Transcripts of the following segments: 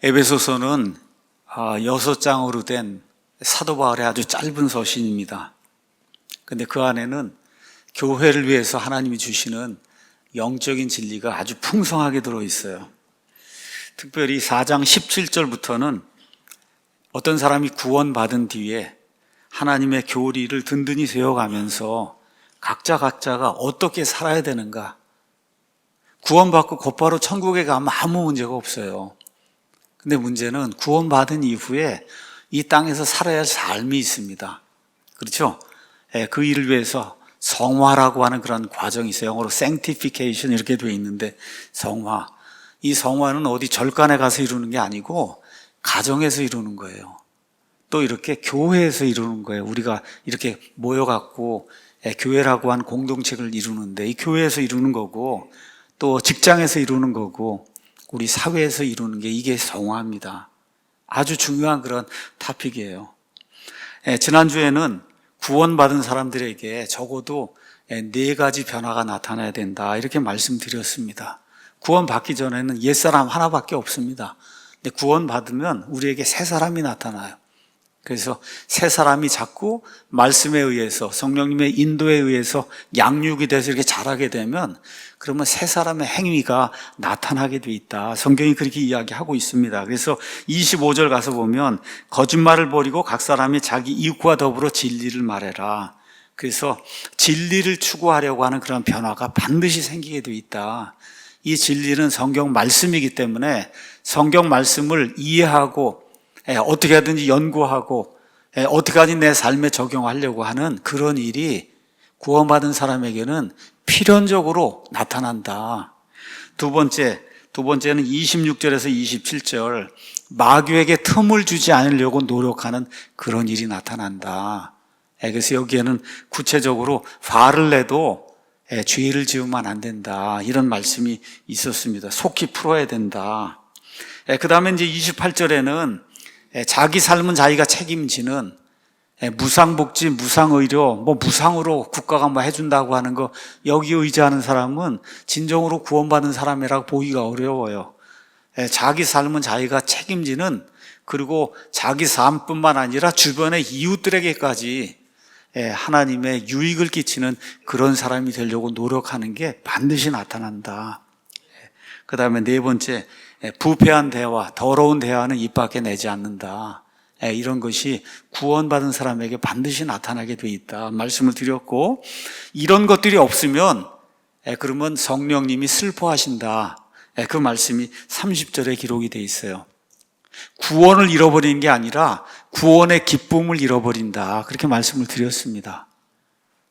에베소서는 6장으로 된 사도 바울의 아주 짧은 서신입니다. 근데 그 안에는 교회를 위해서 하나님이 주시는 영적인 진리가 아주 풍성하게 들어있어요. 특별히 4장 17절부터는 어떤 사람이 구원받은 뒤에 하나님의 교리를 든든히 세워가면서 각자가 어떻게 살아야 되는가, 구원받고 곧바로 천국에 가면 아무 문제가 없어요. 근데 문제는 구원받은 이후에 이 땅에서 살아야 할 삶이 있습니다. 그렇죠? 그 일을 위해서 성화라고 하는 그런 과정이 있어요. 영어로 sanctification 이렇게 되어 있는데, 성화. 이 성화는 어디 절간에 가서 이루는 게 아니고 가정에서 이루는 거예요. 또 이렇게 교회에서 이루는 거예요. 우리가 이렇게 모여갖고 교회라고 한 공동체를 이루는데, 이 교회에서 이루는 거고, 또 직장에서 이루는 거고, 우리 사회에서 이루는 게, 이게 성화입니다. 아주 중요한 그런 토픽이에요. 지난주에는 구원받은 사람들에게 적어도 4가지 변화가 나타나야 된다, 이렇게 말씀드렸습니다. 구원받기 전에는 옛사람 하나밖에 없습니다. 근데 구원받으면 우리에게 새 사람이 나타나요. 그래서 새 사람이 자꾸 말씀에 의해서, 성령님의 인도에 의해서 양육이 돼서 이렇게 자라게 되면, 그러면 새 사람의 행위가 나타나게 돼 있다. 성경이 그렇게 이야기하고 있습니다. 그래서 25절 가서 보면, 거짓말을 버리고 각 사람이 자기 이웃과 더불어 진리를 말해라. 그래서 진리를 추구하려고 하는 그런 변화가 반드시 생기게 돼 있다. 이 진리는 성경 말씀이기 때문에 성경 말씀을 이해하고 어떻게 하든지 연구하고 어떻게 하든지 내 삶에 적용하려고 하는 그런 일이 구원받은 사람에게는 필연적으로 나타난다. 두 번째는 26절에서 27절, 마귀에게 틈을 주지 않으려고 노력하는 그런 일이 나타난다. 그래서 여기에는 구체적으로 화를 내도 죄를 지으면 안 된다, 이런 말씀이 있었습니다. 속히 풀어야 된다. 그 다음에 이제 28절에는 자기 삶은 자기가 책임지는 무상복지, 무상의료, 무상으로 국가가 해준다고 하는 거, 여기 의지하는 사람은 진정으로 구원받은 사람이라고 보기가 어려워요. 자기 삶은 자기가 책임지는, 그리고 자기 삶뿐만 아니라 주변의 이웃들에게까지 하나님의 유익을 끼치는 그런 사람이 되려고 노력하는 게 반드시 나타난다. 그 다음에 4번째, 부패한 대화, 더러운 대화는 입 밖에 내지 않는다. 이런 것이 구원받은 사람에게 반드시 나타나게 돼 있다 말씀을 드렸고, 이런 것들이 없으면 그러면 성령님이 슬퍼하신다, 그 말씀이 30절에 기록이 돼 있어요. 구원을 잃어버리는 게 아니라 구원의 기쁨을 잃어버린다, 그렇게 말씀을 드렸습니다.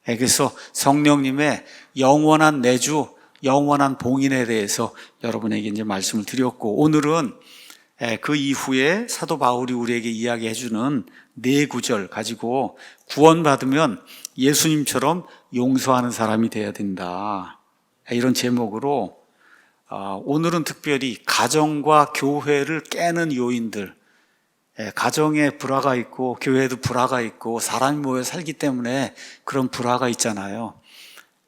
그래서 성령님의 영원한 내주, 영원한 봉인에 대해서 여러분에게 이제 말씀을 드렸고, 오늘은 그 이후에 사도 바울이 우리에게 이야기해 주는 4구절 가지고, 구원받으면 예수님처럼 용서하는 사람이 되어야 된다, 이런 제목으로 오늘은 특별히 가정과 교회를 깨는 요인들, 가정에 불화가 있고 교회에도 불화가 있고 사람이 모여 살기 때문에 그런 불화가 있잖아요.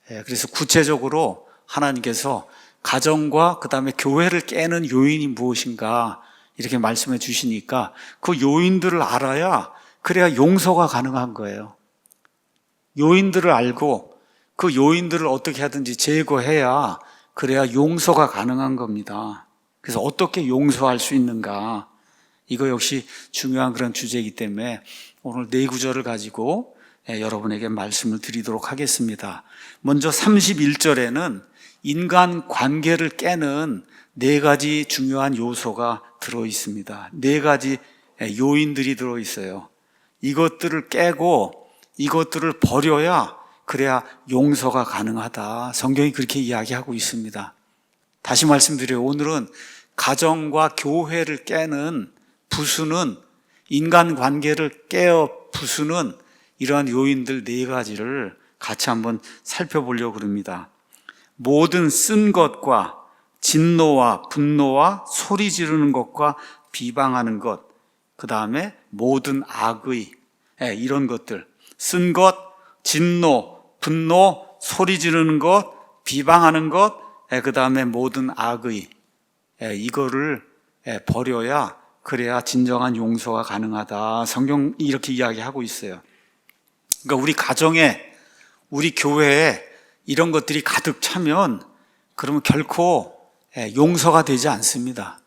그래서 구체적으로 하나님께서 가정과 그 다음에 교회를 깨는 요인이 무엇인가 이렇게 말씀해 주시니까, 그 요인들을 알아야, 그래야 용서가 가능한 거예요. 요인들을 알고 그 요인들을 어떻게 하든지 제거해야, 그래야 용서가 가능한 겁니다. 그래서 어떻게 용서할 수 있는가, 이거 역시 중요한 그런 주제이기 때문에 오늘 4구절을 가지고 여러분에게 말씀을 드리도록 하겠습니다. 먼저 31절에는 인간 관계를 깨는 4가지 중요한 요소가 들어있습니다. 4가지 요인들이 들어있어요. 이것들을 깨고 이것들을 버려야, 그래야 용서가 가능하다, 성경이 그렇게 이야기하고 있습니다. 다시 말씀드려요. 오늘은 가정과 교회를 깨는, 부수는, 인간관계를 깨어 부수는 이러한 요인들 4가지를 같이 한번 살펴보려고 합니다. 모든 쓴 것과 진노와 분노와 소리 지르는 것과 비방하는 것, 그 다음에 모든 악의, 이런 것들, 쓴 것, 진노, 분노, 소리 지르는 것, 비방하는 것, 그 다음에 모든 악의, 이거를 버려야 그래야 진정한 용서가 가능하다. 성경이 이렇게 이야기하고 있어요. 그러니까 우리 가정에 우리 교회에 이런 것들이 가득 차면 그러면 결코 용서가 되지 않습니다.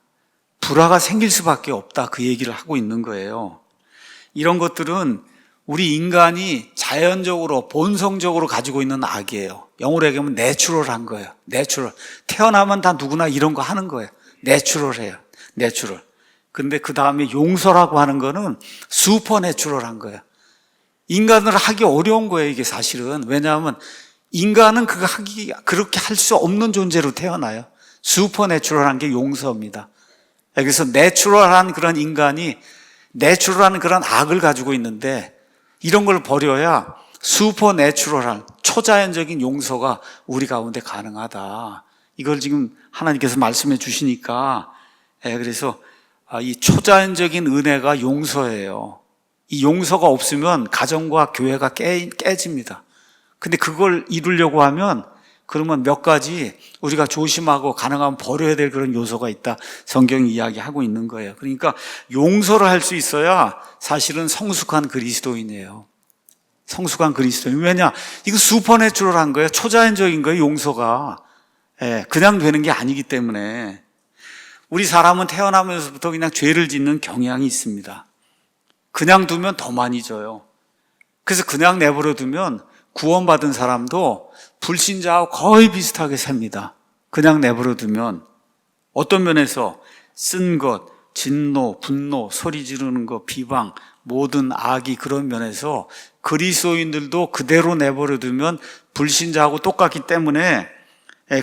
불화가 생길 수밖에 없다. 그 얘기를 하고 있는 거예요. 이런 것들은 우리 인간이 자연적으로 본성적으로 가지고 있는 악이에요. 영어로 얘기하면 내추럴한 거예요. 내추럴. 태어나면 다 누구나 이런 거 하는 거예요. 내추럴해요. 내추럴. 근데 그 다음에 용서라고 하는 거는 슈퍼내추럴한 거예요. 인간을 하기 어려운 거예요, 이게 사실은. 왜냐하면 인간은 그렇게 할 수 없는 존재로 태어나요. 슈퍼내추럴한 게 용서입니다. 그래서 내추럴한 그런 인간이 내추럴한 그런 악을 가지고 있는데 이런 걸 버려야 슈퍼내추럴한 초자연적인 용서가 우리 가운데 가능하다. 이걸 지금 하나님께서 말씀해 주시니까 그래서 이 초자연적인 은혜가 용서예요. 이 용서가 없으면 가정과 교회가 깨집니다. 근데 그걸 이루려고 하면 그러면 몇 가지 우리가 조심하고 가능하면 버려야 될 그런 요소가 있다. 성경이 이야기하고 있는 거예요. 그러니까 용서를 할 수 있어야 사실은 성숙한 그리스도인이에요. 성숙한 그리스도인. 왜냐? 이거 슈퍼내추럴한 거예요. 초자연적인 거예요, 용서가. 그냥 되는 게 아니기 때문에. 우리 사람은 태어나면서부터 그냥 죄를 짓는 경향이 있습니다. 그냥 두면 더 많이 져요. 그래서 그냥 내버려 두면 구원받은 사람도 불신자하고 거의 비슷하게 삽니다. 그냥 내버려 두면. 어떤 면에서 쓴 것, 진노, 분노, 소리 지르는 것, 비방, 모든 악이 그런 면에서 그리스도인들도 그대로 내버려 두면 불신자하고 똑같기 때문에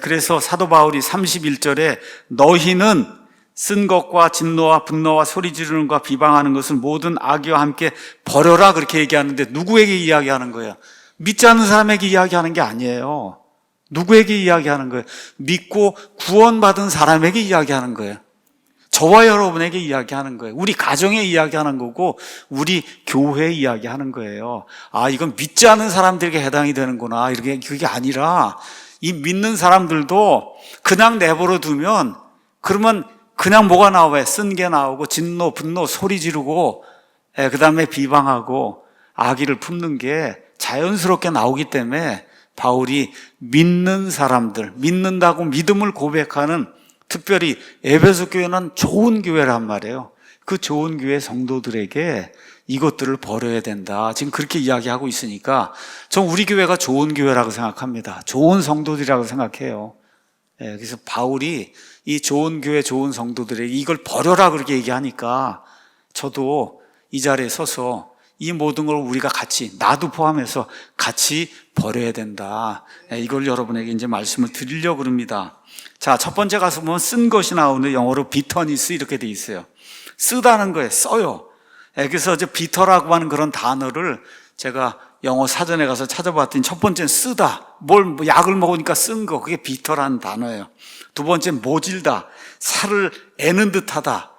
그래서 사도 바울이 31절에 너희는 쓴 것과 진노와 분노와 소리 지르는 것과 비방하는 것을 모든 악의와 함께 버려라 그렇게 얘기하는데 누구에게 이야기하는 거예요? 믿지 않는 사람에게 이야기하는 게 아니에요. 누구에게 이야기하는 거예요? 믿고 구원받은 사람에게 이야기하는 거예요. 저와 여러분에게 이야기하는 거예요. 우리 가정에 이야기하는 거고 우리 교회에 이야기하는 거예요. 이건 믿지 않는 사람들에게 해당이 되는구나. 이렇게 그게 아니라 이 믿는 사람들도 그냥 내버려 두면 그러면 그냥 뭐가 나와요? 쓴 게 나오고 진노, 분노, 소리 지르고 그 다음에 비방하고 악의를 품는 게 자연스럽게 나오기 때문에 바울이 믿는 사람들, 믿는다고 믿음을 고백하는 특별히 에베소 교회는 좋은 교회란 말이에요. 그 좋은 교회 성도들에게 이것들을 버려야 된다. 지금 그렇게 이야기하고 있으니까 전 우리 교회가 좋은 교회라고 생각합니다. 좋은 성도들이라고 생각해요. 그래서 바울이 이 좋은 교회, 좋은 성도들에게 이걸 버려라 그렇게 얘기하니까 저도 이 자리에 서서 이 모든 걸 우리가 같이, 나도 포함해서 같이 버려야 된다. 이걸 여러분에게 이제 말씀을 드리려고 합니다. 자, 첫 번째 가서 보면 쓴 것이 나오는데 영어로 비터니스 이렇게 돼 있어요. 쓰다는 거예요. 써요. 그래서 이제 비터라고 하는 그런 단어를 제가 영어 사전에 가서 찾아봤더니 첫 번째는 쓰다. 약을 먹으니까 쓴 거. 그게 비터라는 단어예요. 두 번째는 모질다. 살을 애는 듯 하다.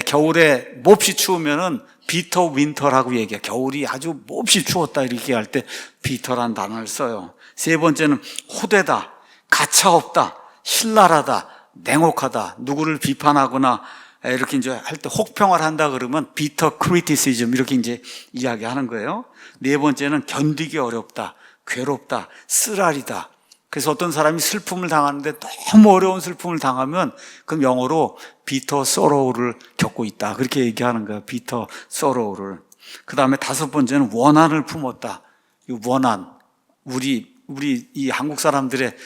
겨울에 몹시 추우면은 비터 윈터라고 얘기해요. 겨울이 아주 몹시 추웠다 이렇게 할 때 비터라는 단어를 써요. 세 번째는 호되다. 가차없다. 신랄하다. 냉혹하다. 누구를 비판하거나 이렇게 이제 할 때 혹평을 한다 그러면 비터 크리티시즘 이렇게 이제 이야기하는 거예요. 네 번째는 견디기 어렵다. 괴롭다. 쓰라리다. 그래서 어떤 사람이 슬픔을 당하는데 너무 어려운 슬픔을 당하면 그럼 영어로 비터 소로우를 겪고 있다. 그렇게 얘기하는 거예요. 비터 소로우를. 그 다음에 다섯 번째는 원한을 품었다. 이 원한. 우리 이 한국 사람들의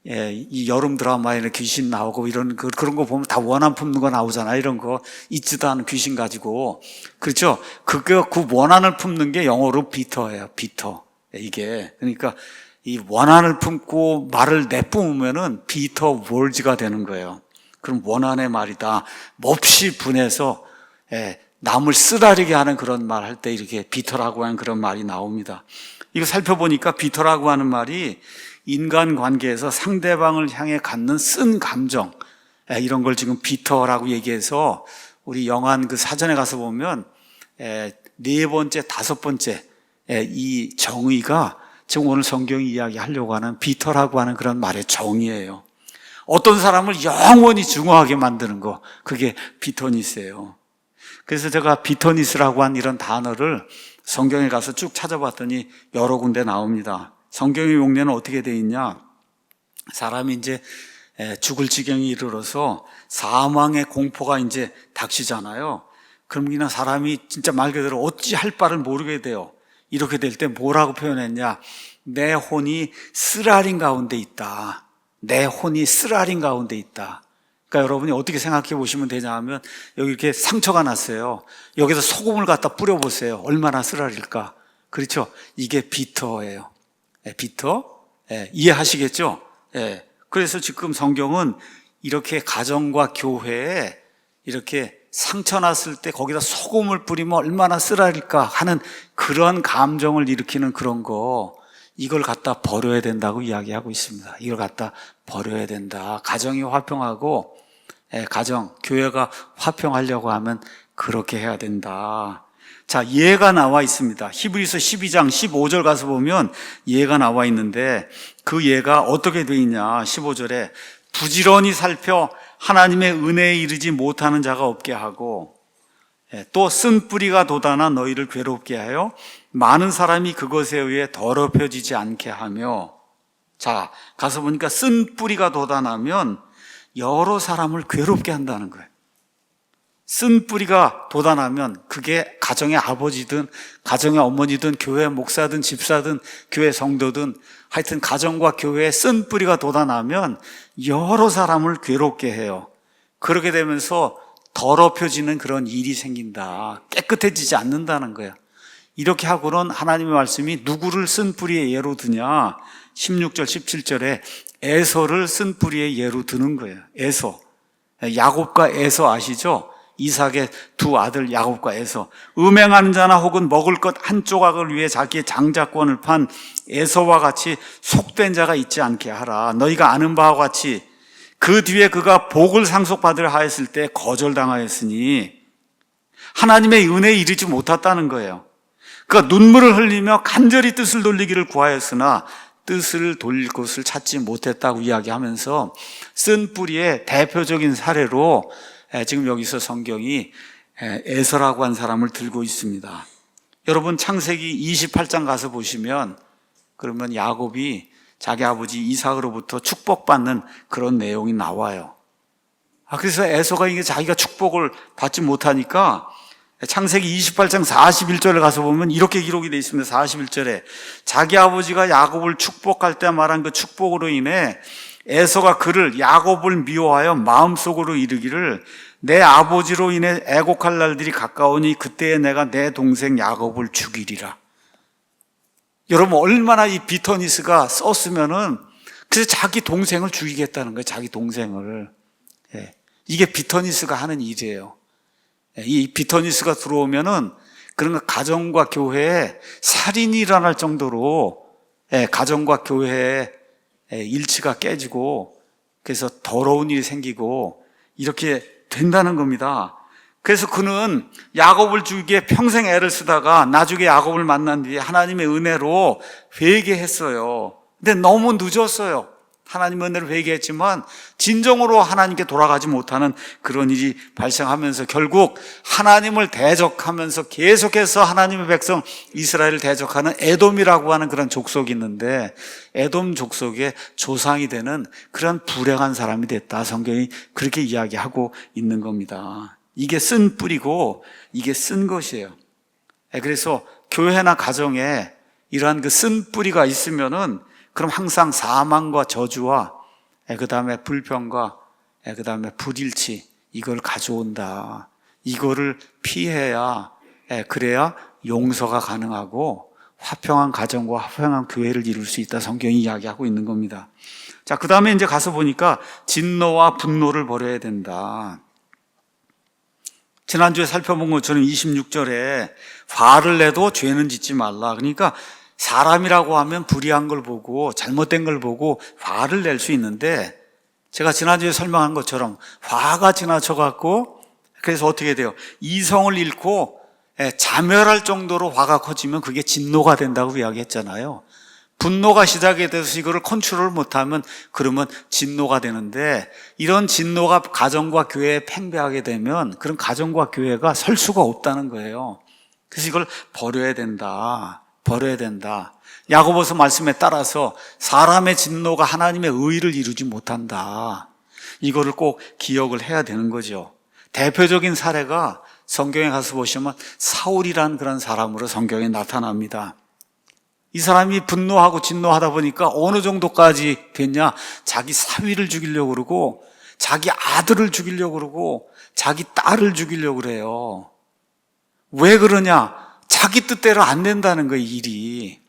이 여름 드라마에 귀신 나오고 이런 그런 거 보면 다 원한 품는 거 나오잖아요. 이런 거 있지도 않은 귀신 가지고. 그렇죠? 그 원한을 품는 게 영어로 비터예요. 비터. 이게. 그러니까 이 원한을 품고 말을 내뿜으면은 비터 월즈가 되는 거예요. 그럼 원한의 말이다. 몹시 분해서 남을 쓰라리게 하는 그런 말 할 때 이렇게 비터라고 하는 그런 말이 나옵니다. 이거 살펴보니까 비터라고 하는 말이 인간관계에서 상대방을 향해 갖는 쓴 감정 이런 걸 지금 비터라고 얘기해서 우리 영한 그 사전에 가서 보면 네 번째, 다섯 번째 이 정의가 지금 오늘 성경이 이야기하려고 하는 비터라고 하는 그런 말의 정의예요. 어떤 사람을 영원히 증오하게 만드는 거, 그게 비터니스예요. 그래서 제가 비터니스라고 한 이런 단어를 성경에 가서 쭉 찾아봤더니 여러 군데 나옵니다. 성경의 용례는 어떻게 돼 있냐? 사람이 이제 죽을 지경에 이르러서 사망의 공포가 이제 닥치잖아요. 그럼 그냥 사람이 진짜 말 그대로 어찌 할 바를 모르게 돼요. 이렇게 될 때 뭐라고 표현했냐? 내 혼이 쓰라린 가운데 있다. 내 혼이 쓰라린 가운데 있다. 그러니까 여러분이 어떻게 생각해 보시면 되냐 하면, 여기 이렇게 상처가 났어요. 여기서 소금을 갖다 뿌려보세요. 얼마나 쓰라릴까? 그렇죠? 이게 비터예요. 비터? 이해하시겠죠? 그래서 지금 성경은 이렇게 가정과 교회에 이렇게 상처 났을 때 거기다 소금을 뿌리면 얼마나 쓰라릴까 하는 그런 감정을 일으키는 그런 거, 이걸 갖다 버려야 된다고 이야기하고 있습니다. 이걸 갖다 버려야 된다. 가정이 화평하고, 가정, 교회가 화평하려고 하면 그렇게 해야 된다. 자, 예가 나와 있습니다. 히브리서 12장 15절 가서 보면 예가 나와 있는데, 그 예가 어떻게 돼 있냐? 15절에 부지런히 살펴 하나님의 은혜에 이르지 못하는 자가 없게 하고, 또 쓴 뿌리가 돋아나 너희를 괴롭게 하여 많은 사람이 그것에 의해 더럽혀지지 않게 하며. 자, 가서 보니까 쓴 뿌리가 돋아나면 여러 사람을 괴롭게 한다는 거예요. 쓴 뿌리가 돋아나면 그게 가정의 아버지든 가정의 어머니든 교회 목사든 집사든 교회 성도든 하여튼 가정과 교회에 쓴 뿌리가 돋아나면 여러 사람을 괴롭게 해요. 그렇게 되면서 더럽혀지는 그런 일이 생긴다. 깨끗해지지 않는다는 거예요. 이렇게 하고는 하나님의 말씀이 누구를 쓴 뿌리의 예로 드냐? 16절 17절에 에서를 쓴 뿌리의 예로 드는 거예요. 에서. 야곱과 에서 아시죠? 이삭의 두 아들 야곱과 에서. 음행하는 자나 혹은 먹을 것 한 조각을 위해 자기의 장자권을 판 에서와 같이 속된 자가 있지 않게 하라. 너희가 아는 바와 같이 그 뒤에 그가 복을 상속받으려 하였을 때 거절당하였으니 하나님의 은혜에 이르지 못했다는 거예요. 그가 눈물을 흘리며 간절히 뜻을 돌리기를 구하였으나 뜻을 돌릴 곳을 찾지 못했다고 이야기하면서 쓴 뿌리의 대표적인 사례로 지금 여기서 성경이 에서라고 한 사람을 들고 있습니다. 여러분 창세기 28장 가서 보시면, 그러면 야곱이 자기 아버지 이삭으로부터 축복받는 그런 내용이 나와요. 그래서 에서가 이게 자기가 축복을 받지 못하니까 창세기 28장 41절에 가서 보면 이렇게 기록이 되어 있습니다. 41절에 자기 아버지가 야곱을 축복할 때 말한 그 축복으로 인해 에서가 그를 야곱을 미워하여 마음속으로 이르기를 내 아버지로 인해 애곡할 날들이 가까우니 그때에 내가 내 동생 야곱을 죽이리라. 여러분 얼마나 이 비터니스가 썼으면은 그래서 자기 동생을 죽이겠다는 거예요. 자기 동생을. 이게 비터니스가 하는 일이에요. 이 비터니스가 들어오면은 그런 거 가정과 교회에 살인이 일어날 정도로 가정과 교회에 일치가 깨지고 그래서 더러운 일이 생기고 이렇게 된다는 겁니다. 그래서 그는 야곱을 죽이기에 평생 애를 쓰다가 나중에 야곱을 만난 뒤에 하나님의 은혜로 회개했어요. 근데 너무 늦었어요. 하나님의 은혜로 회개했지만 진정으로 하나님께 돌아가지 못하는 그런 일이 발생하면서 결국 하나님을 대적하면서 계속해서 하나님의 백성 이스라엘을 대적하는 에돔이라고 하는 그런 족속이 있는데 에돔 족속의 조상이 되는 그런 불행한 사람이 됐다. 성경이 그렇게 이야기하고 있는 겁니다. 이게 쓴 뿌리고 이게 쓴 것이에요. 그래서 교회나 가정에 이러한 그 쓴 뿌리가 있으면은 그럼 항상 사망과 저주와 그 다음에 불평과 그 다음에 불일치 이걸 가져온다. 이거를 피해야 그래야 용서가 가능하고 화평한 가정과 화평한 교회를 이룰 수 있다. 성경이 이야기하고 있는 겁니다. 자, 그 다음에 이제 가서 보니까 진노와 분노를 버려야 된다. 지난주에 살펴본 것처럼 26절에 화를 내도 죄는 짓지 말라. 그러니까 사람이라고 하면 불의한 걸 보고 잘못된 걸 보고 화를 낼 수 있는데 제가 지난주에 설명한 것처럼 화가 지나쳐갖고 그래서 어떻게 돼요? 이성을 잃고 자멸할 정도로 화가 커지면 그게 진노가 된다고 이야기했잖아요. 분노가 시작이 돼서 이거를 컨트롤 못하면 그러면 진노가 되는데, 이런 진노가 가정과 교회에 팽배하게 되면 그런 가정과 교회가 설 수가 없다는 거예요. 그래서 이걸 버려야 된다. 버려야 된다. 야고보서 말씀에 따라서 사람의 진노가 하나님의 의를 이루지 못한다. 이거를 꼭 기억을 해야 되는 거죠. 대표적인 사례가 성경에 가서 보시면 사울이라는 그런 사람으로 성경에 나타납니다. 이 사람이 분노하고 진노하다 보니까 어느 정도까지 됐냐? 자기 사위를 죽이려고 그러고, 자기 아들을 죽이려고 그러고, 자기 딸을 죽이려고 그래요. 왜 그러냐? 자기 뜻대로 안 된다는 거예요, 일이.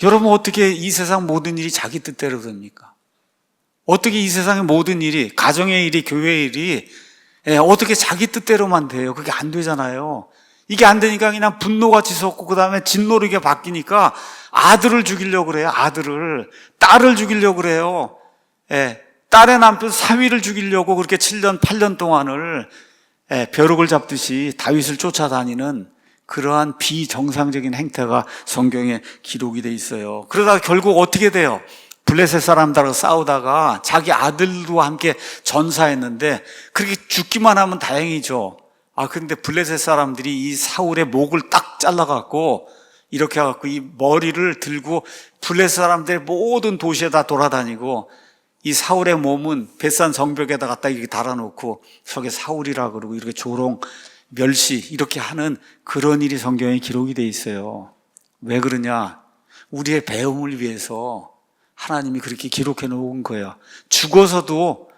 여러분, 어떻게 이 세상 모든 일이 자기 뜻대로 됩니까? 어떻게 이 세상의 모든 일이, 가정의 일이, 교회의 일이 어떻게 자기 뜻대로만 돼요? 그게 안 되잖아요. 이게 안 되니까 그냥 분노가 치솟고 그 다음에 진노로 이게 바뀌니까 아들을 죽이려고 그래요. 아들을. 딸을 죽이려고 그래요. 딸의 남편 사위를 죽이려고 그렇게 7년 8년 동안을 벼룩을 잡듯이 다윗을 쫓아다니는 그러한 비정상적인 행태가 성경에 기록이 돼 있어요. 그러다가 결국 어떻게 돼요? 블레셋 사람들하고 싸우다가 자기 아들도 함께 전사했는데 그렇게 죽기만 하면 다행이죠. 근데 블레셋 사람들이 이 사울의 목을 딱 잘라갖고 이렇게 해갖고 이 머리를 들고 블레셋 사람들의 모든 도시에 다 돌아다니고, 이 사울의 몸은 벳산 성벽에다 갖다 이렇게 달아놓고 저게 사울이라 그러고 이렇게 조롱, 멸시 이렇게 하는 그런 일이 성경에 기록이 돼 있어요. 왜 그러냐? 우리의 배움을 위해서 하나님이 그렇게 기록해 놓은 거예요. 죽어서도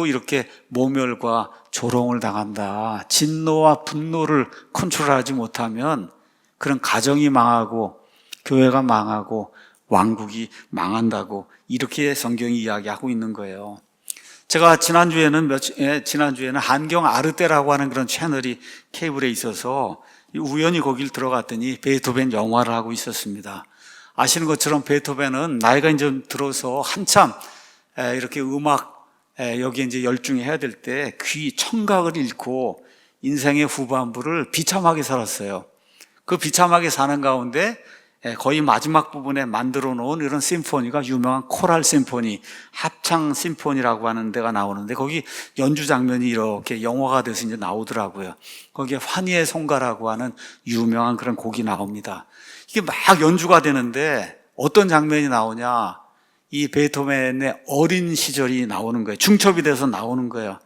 이렇게 모멸과 조롱을 당한다. 진노와 분노를 컨트롤하지 못하면 그런 가정이 망하고 교회가 망하고 왕국이 망한다고 이렇게 성경이 이야기하고 있는 거예요. 제가 지난주에는 한경 아르떼라고 하는 그런 채널이 케이블에 있어서 우연히 거길 들어갔더니 베토벤 영화를 하고 있었습니다. 아시는 것처럼 베토벤은 나이가 이제 들어서 한참 이렇게 음악 여기에 이제 열중해야 될 때 청각을 잃고 인생의 후반부를 비참하게 살았어요. 그 비참하게 사는 가운데 거의 마지막 부분에 만들어 놓은 이런 심포니가 유명한 코랄 심포니, 합창 심포니라고 하는 데가 나오는데 거기 연주 장면이 이렇게 영화가 돼서 이제 나오더라고요. 거기에 환희의 송가라고 하는 유명한 그런 곡이 나옵니다. 이게 막 연주가 되는데 어떤 장면이 나오냐? 이 베토벤의 어린 시절이 나오는 거예요. 중첩이 돼서 나오는 거예요.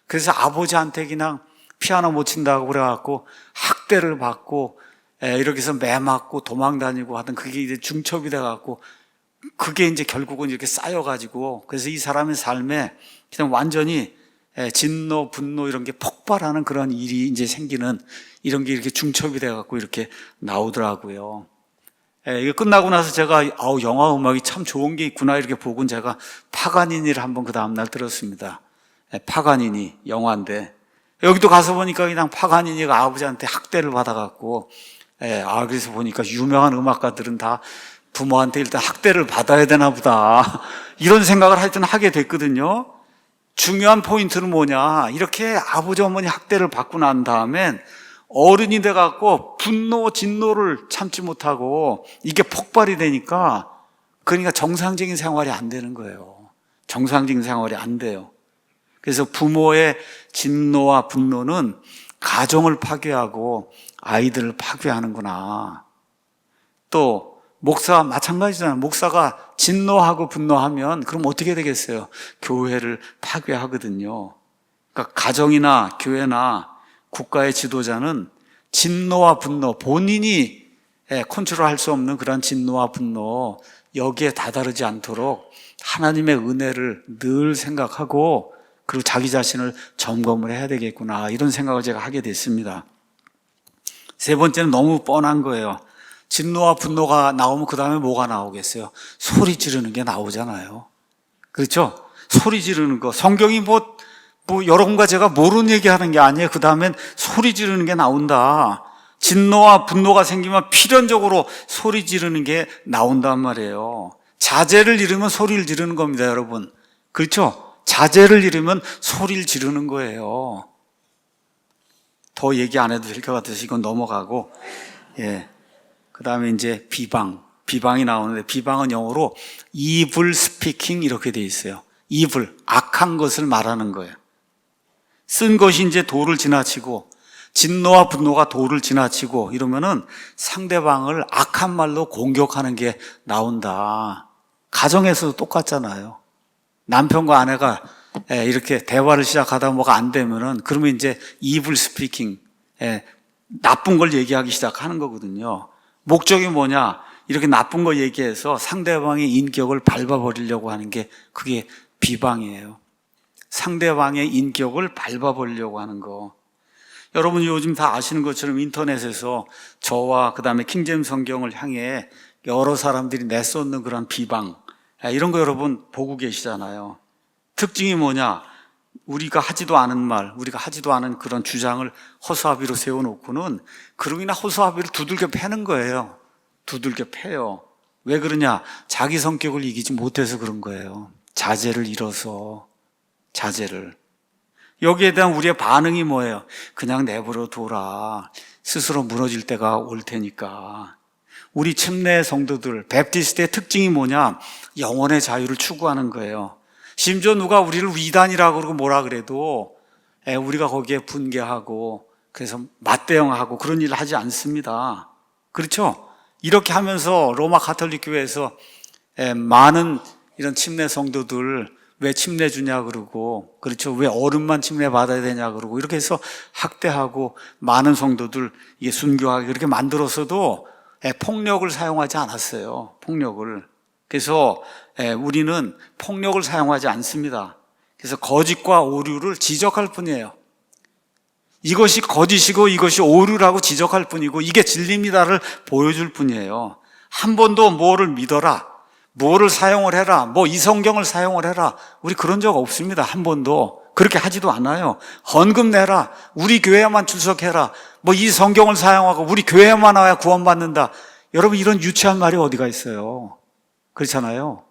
그래서 아버지한테 그냥 피아노 못 친다고 그래갖고 학대를 받고 이렇게 해서 매 맞고 도망 다니고 하던 그게 이제 중첩이 돼갖고 그게 이제 결국은 이렇게 쌓여가지고 그래서 이 사람의 삶에 그냥 완전히 진노, 분노 이런 게 폭발하는 그런 일이 이제 생기는 이런 게 이렇게 중첩이 돼갖고 이렇게 나오더라고요. 이거 끝나고 나서 제가 영화 음악이 참 좋은 게 있구나 이렇게 보고 제가 파가니니를 한번 그 다음날 들었습니다. 파가니니 영화인데 여기도 가서 보니까 그냥 파가니니가 아버지한테 학대를 받아갖고 그래서 보니까 유명한 음악가들은 다 부모한테 일단 학대를 받아야 되나 보다 이런 생각을 하여튼 하게 됐거든요. 중요한 포인트는 뭐냐, 이렇게 아버지 어머니 학대를 받고 난 다음엔 어른이 돼갖고 분노, 진노를 참지 못하고 이게 폭발이 되니까 그러니까 정상적인 생활이 안 되는 거예요. 정상적인 생활이 안 돼요. 그래서 부모의 진노와 분노는 가정을 파괴하고 아이들을 파괴하는구나. 또 목사 마찬가지잖아요. 목사가 진노하고 분노하면 그럼 어떻게 되겠어요? 교회를 파괴하거든요. 그러니까 가정이나 교회나 국가의 지도자는 진노와 분노, 본인이 컨트롤할 수 없는 그런 진노와 분노 여기에 다다르지 않도록 하나님의 은혜를 늘 생각하고 그리고 자기 자신을 점검을 해야 되겠구나 이런 생각을 제가 하게 됐습니다. 세 번째는 너무 뻔한 거예요. 진노와 분노가 나오면 그 다음에 뭐가 나오겠어요? 소리 지르는 게 나오잖아요. 그렇죠? 소리 지르는 거. 성경이 뭐 여러분과 제가 모르는 얘기하는 게 아니에요. 그 다음엔 소리 지르는 게 나온다. 진노와 분노가 생기면 필연적으로 소리 지르는 게 나온단 말이에요. 자제를 잃으면 소리를 지르는 겁니다, 여러분. 그렇죠? 자제를 잃으면 소리를 지르는 거예요. 더 얘기 안 해도 될 것 같아서 이건 넘어가고, 그 다음에 이제 비방. 비방이 나오는데 비방은 영어로 evil speaking 이렇게 돼 있어요. evil, 악한 것을 말하는 거예요. 쓴 것이 이제 도를 지나치고 진노와 분노가 도를 지나치고 이러면은 상대방을 악한 말로 공격하는 게 나온다. 가정에서도 똑같잖아요. 남편과 아내가 이렇게 대화를 시작하다 뭐가 안 되면은 그러면 이제 evil speaking, 나쁜 걸 얘기하기 시작하는 거거든요. 목적이 뭐냐? 이렇게 나쁜 거 얘기해서 상대방의 인격을 밟아버리려고 하는 게 그게 비방이에요. 상대방의 인격을 밟아버리려고 하는 거. 여러분 요즘 다 아시는 것처럼 인터넷에서 저와 그 다음에 킹제임스 성경을 향해 여러 사람들이 내쏟는 그런 비방, 이런 거 여러분 보고 계시잖아요. 특징이 뭐냐? 우리가 하지도 않은 말, 우리가 하지도 않은 그런 주장을 허수아비로 세워놓고는 그로 인해 허수아비를 두들겨 패는 거예요. 두들겨 패요. 왜 그러냐? 자기 성격을 이기지 못해서 그런 거예요. 자제를 잃어서. 자제를. 여기에 대한 우리의 반응이 뭐예요? 그냥 내버려 둬라. 스스로 무너질 때가 올 테니까. 우리 침례 성도들, 베프티스트의 특징이 뭐냐? 영혼의 자유를 추구하는 거예요. 심지어 누가 우리를 이단이라고 그러고 뭐라 그래도 우리가 거기에 분개하고 그래서 맞대응하고 그런 일을 하지 않습니다. 그렇죠? 이렇게 하면서 로마 가톨릭 교회에서 많은 이런 침례 성도들 왜 침례 주냐 그러고, 그렇죠, 왜 어른만 침례 받아야 되냐 그러고 이렇게 해서 학대하고 많은 성도들 이게 순교하게 그렇게 만들었어도 폭력을 사용하지 않았어요. 폭력을. 그래서 우리는 폭력을 사용하지 않습니다. 그래서 거짓과 오류를 지적할 뿐이에요. 이것이 거짓이고 이것이 오류라고 지적할 뿐이고 이게 진리입니다를 보여줄 뿐이에요. 한 번도 뭐를 믿어라, 뭐를 사용을 해라, 뭐 이 성경을 사용을 해라, 우리 그런 적 없습니다. 한 번도 그렇게 하지도 않아요. 헌금 내라, 우리 교회에만 출석해라, 뭐 이 성경을 사용하고 우리 교회에만 와야 구원받는다. 여러분 이런 유치한 말이 어디가 있어요? 그렇잖아요.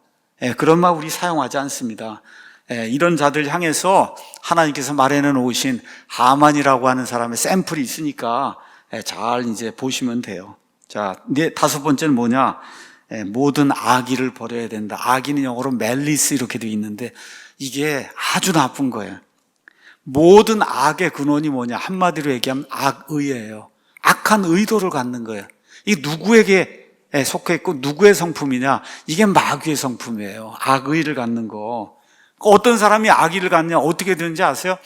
그런 말 우리 사용하지 않습니다. 이런 자들 향해서 하나님께서 마련해 놓으신 하만이라고 하는 사람의 샘플이 있으니까 잘 이제 보시면 돼요. 자, 이제 다섯 번째는 뭐냐? 모든 악의를 버려야 된다. 악의는 영어로 멜리스 이렇게 되어 있는데 이게 아주 나쁜 거예요. 모든 악의 근원이 뭐냐? 한마디로 얘기하면 악의예요. 악한 의도를 갖는 거예요. 이게 누구에게 속해 있고 누구의 성품이냐? 이게 마귀의 성품이에요. 악의를 갖는 거. 어떤 사람이 악의를 갖냐? 어떻게 되는지 아세요?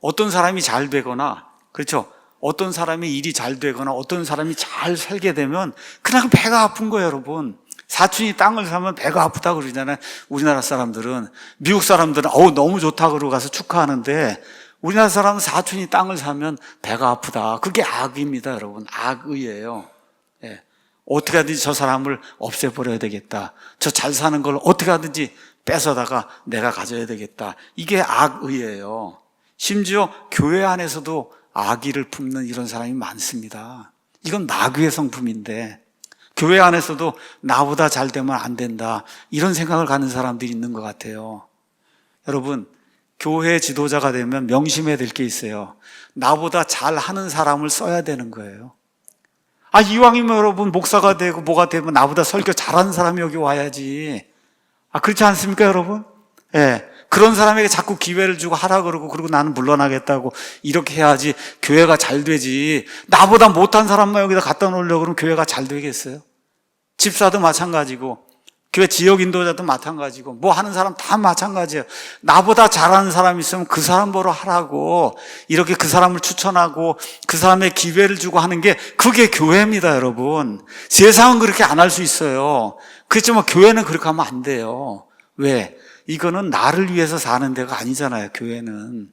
어떤 사람이 잘 되거나, 그렇죠? 어떤 사람이 일이 잘 되거나 어떤 사람이 잘 살게 되면 그냥 배가 아픈 거예요, 여러분. 사촌이 땅을 사면 배가 아프다 그러잖아요. 우리나라 사람들은. 미국 사람들은 너무 좋다 그러고 가서 축하하는데 우리나라 사람은 사촌이 땅을 사면 배가 아프다. 그게 악입니다, 여러분. 악의예요. 어떻게 하든지 저 사람을 없애버려야 되겠다. 저 잘 사는 걸 어떻게 하든지 뺏어다가 내가 가져야 되겠다. 이게 악의예요. 심지어 교회 안에서도 악의를 품는 이런 사람이 많습니다. 이건 마귀의 성품인데 교회 안에서도 나보다 잘 되면 안 된다, 이런 생각을 갖는 사람들이 있는 것 같아요. 여러분, 교회 지도자가 되면 명심해야 될 게 있어요. 나보다 잘하는 사람을 써야 되는 거예요. 이왕이면 여러분 목사가 되고 뭐가 되면 나보다 설교 잘하는 사람이 여기 와야지. 그렇지 않습니까, 여러분? 그런 사람에게 자꾸 기회를 주고 하라 그러고 그리고 나는 물러나겠다고 이렇게 해야지 교회가 잘 되지. 나보다 못한 사람만 여기다 갖다 놓으려고 그러면 교회가 잘 되겠어요? 집사도 마찬가지고 교회 지역 인도자도 마찬가지고 뭐 하는 사람 다 마찬가지예요. 나보다 잘하는 사람이 있으면 그 사람 보러 하라고 이렇게 그 사람을 추천하고 그 사람의 기회를 주고 하는 게 그게 교회입니다, 여러분. 세상은 그렇게 안 할 수 있어요. 그렇지만 교회는 그렇게 하면 안 돼요. 왜? 이거는 나를 위해서 사는 데가 아니잖아요, 교회는.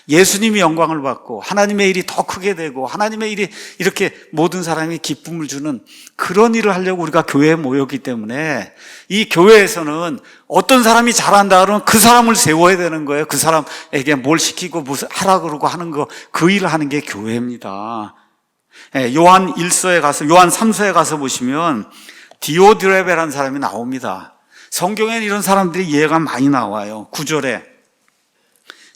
예수님이 영광을 받고 하나님의 일이 더 크게 되고 하나님의 일이 이렇게 모든 사람이 기쁨을 주는 그런 일을 하려고 우리가 교회에 모였기 때문에 이 교회에서는 어떤 사람이 잘한다 그러면 그 사람을 세워야 되는 거예요. 그 사람에게 뭘 시키고 무슨 하라 그러고 하는 거, 그 일을 하는 게 교회입니다. 요한 1서에 가서, 요한 3서에 가서 보시면 디오드레베라는 사람이 나옵니다. 성경에는 이런 사람들이 예가 많이 나와요. 9절에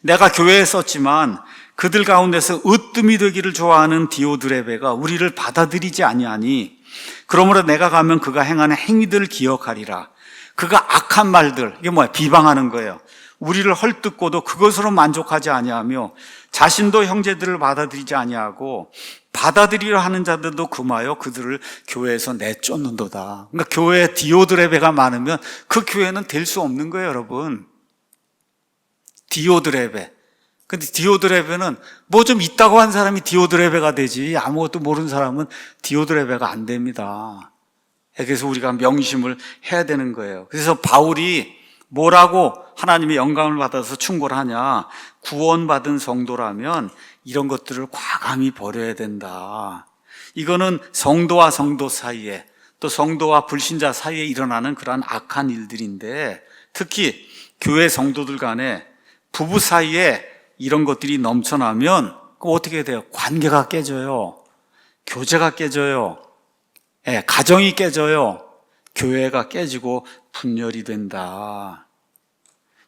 내가 교회에 썼지만 그들 가운데서 으뜸이 되기를 좋아하는 디오드레베가 우리를 받아들이지 아니하니 그러므로 내가 가면 그가 행하는 행위들을 기억하리라. 그가 악한 말들, 이게 뭐야? 비방하는 거예요. 우리를 헐뜯고도 그것으로 만족하지 아니하며 자신도 형제들을 받아들이지 아니하고 받아들이려 하는 자들도 금하여 그들을 교회에서 내쫓는도다. 그러니까 교회에 디오드레베가 많으면 그 교회는 될 수 없는 거예요, 여러분. 디오드레베. 근데 디오드레베는 뭐 좀 있다고 한 사람이 디오드레베가 되지, 아무것도 모르는 사람은 디오드레베가 안 됩니다. 그래서 우리가 명심을 해야 되는 거예요. 그래서 바울이 뭐라고 하나님의 영감을 받아서 충고를 하냐? 구원받은 성도라면 이런 것들을 과감히 버려야 된다. 이거는 성도와 성도 사이에, 또 성도와 불신자 사이에 일어나는 그러한 악한 일들인데, 특히 교회 성도들 간에 부부 사이에 이런 것들이 넘쳐나면 그럼 어떻게 돼요? 관계가 깨져요. 교제가 깨져요. 가정이 깨져요. 교회가 깨지고 분열이 된다.